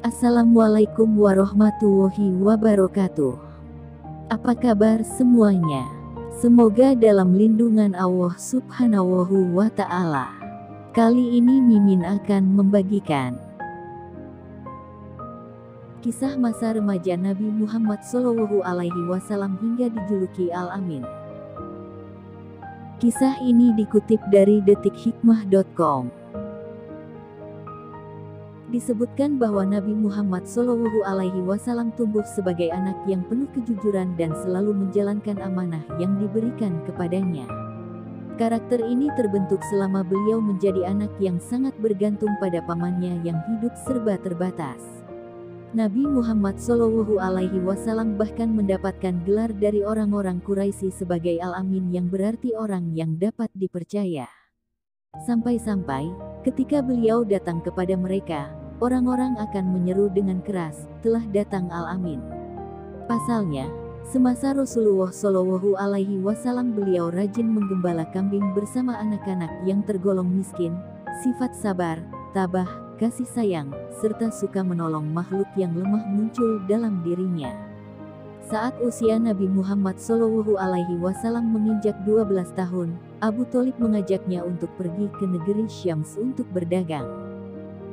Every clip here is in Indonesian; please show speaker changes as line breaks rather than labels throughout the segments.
Assalamualaikum warahmatullahi wabarakatuh. Apa kabar semuanya? Semoga dalam lindungan Allah Subhanahu wa Ta'ala. Kali ini Mimin akan membagikan kisah masa remaja Nabi Muhammad SAW hingga dijuluki Al-Amin. Kisah ini dikutip dari detikhikmah.com. Disebutkan bahwa Nabi Muhammad SAW tumbuh sebagai anak yang penuh kejujuran dan selalu menjalankan amanah yang diberikan kepadanya. Karakter ini terbentuk selama beliau menjadi anak yang sangat bergantung pada pamannya yang hidup serba terbatas. Nabi Muhammad SAW bahkan mendapatkan gelar dari orang-orang Quraisy sebagai Al-Amin yang berarti orang yang dapat dipercaya. Sampai-sampai, ketika beliau datang kepada mereka, orang-orang akan menyeru dengan keras, "Telah datang Al-Amin." Pasalnya, semasa Rasulullah SAW beliau rajin menggembala kambing bersama anak-anak yang tergolong miskin, sifat sabar, tabah, kasih sayang, serta suka menolong makhluk yang lemah muncul dalam dirinya. Saat usia Nabi Muhammad SAW menginjak 12 tahun, Abu Thalib mengajaknya untuk pergi ke negeri Syams untuk berdagang.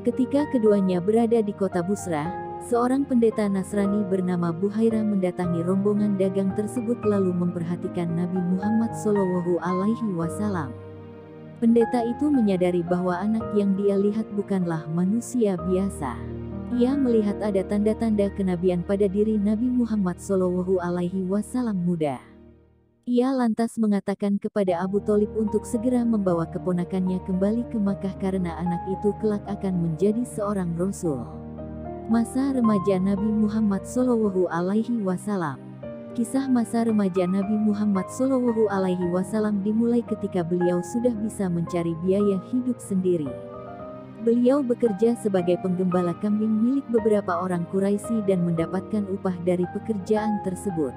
Ketika keduanya berada di kota Busra, seorang pendeta Nasrani bernama Buhairah mendatangi rombongan dagang tersebut lalu memperhatikan Nabi Muhammad SAW. Pendeta itu menyadari bahwa anak yang dia lihat bukanlah manusia biasa. Ia melihat ada tanda-tanda kenabian pada diri Nabi Muhammad SAW muda. Ia lantas mengatakan kepada Abu Thalib untuk segera membawa keponakannya kembali ke Makkah karena anak itu kelak akan menjadi seorang Rasul. Masa remaja Nabi Muhammad SAW. Kisah masa remaja Nabi Muhammad SAW dimulai ketika beliau sudah bisa mencari biaya hidup sendiri. Beliau bekerja sebagai penggembala kambing milik beberapa orang Quraisy dan mendapatkan upah dari pekerjaan tersebut.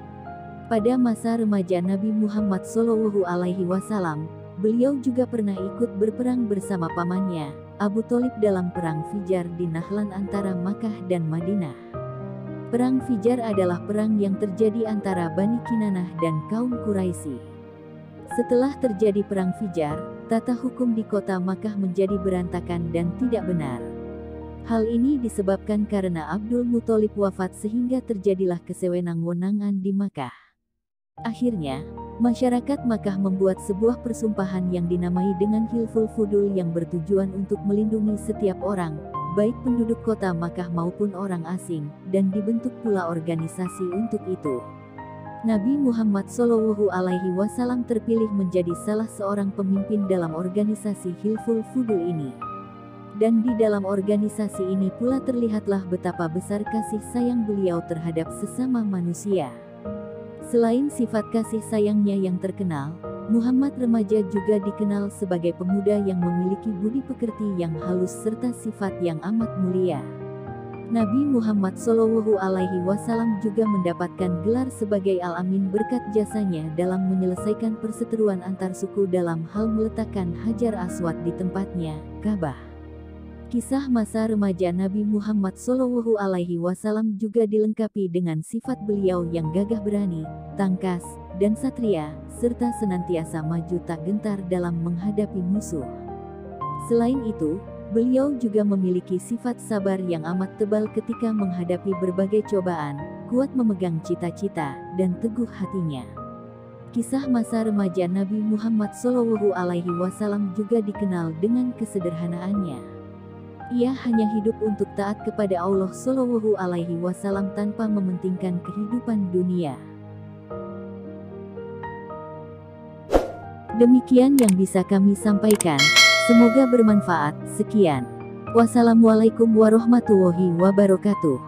Pada masa remaja Nabi Muhammad SAW, beliau juga pernah ikut berperang bersama pamannya, Abu Thalib dalam perang Fijar di Nahlan antara Makkah dan Madinah. Perang Fijar adalah perang yang terjadi antara Bani Kinanah dan kaum Quraisy. Setelah terjadi perang Fijar, tata hukum di kota Makkah menjadi berantakan dan tidak benar. Hal ini disebabkan karena Abdul Muthalib wafat sehingga terjadilah kesewenang-wenangan di Makkah. Akhirnya, masyarakat Makkah membuat sebuah persumpahan yang dinamai dengan Hilful Fudul yang bertujuan untuk melindungi setiap orang, baik penduduk kota Makkah maupun orang asing, dan dibentuk pula organisasi untuk itu. Nabi Muhammad SAW terpilih menjadi salah seorang pemimpin dalam organisasi Hilful Fudul ini. Dan di dalam organisasi ini pula terlihatlah betapa besar kasih sayang beliau terhadap sesama manusia. Selain sifat kasih sayangnya yang terkenal, Muhammad remaja juga dikenal sebagai pemuda yang memiliki budi pekerti yang halus serta sifat yang amat mulia. Nabi Muhammad SAW juga mendapatkan gelar sebagai Al-Amin berkat jasanya dalam menyelesaikan perseteruan antar suku dalam hal meletakkan Hajar Aswad di tempatnya, Ka'bah. Kisah masa remaja Nabi Muhammad SAW juga dilengkapi dengan sifat beliau yang gagah berani, tangkas, dan satria, serta senantiasa maju tak gentar dalam menghadapi musuh. Selain itu, beliau juga memiliki sifat sabar yang amat tebal ketika menghadapi berbagai cobaan, kuat memegang cita-cita, dan teguh hatinya. Kisah masa remaja Nabi Muhammad SAW juga dikenal dengan kesederhanaannya. Ia hanya hidup untuk taat kepada Allah SAW tanpa mementingkan kehidupan dunia. Demikian yang bisa kami sampaikan. Semoga bermanfaat. Sekian. Wassalamualaikum warahmatullahi wabarakatuh.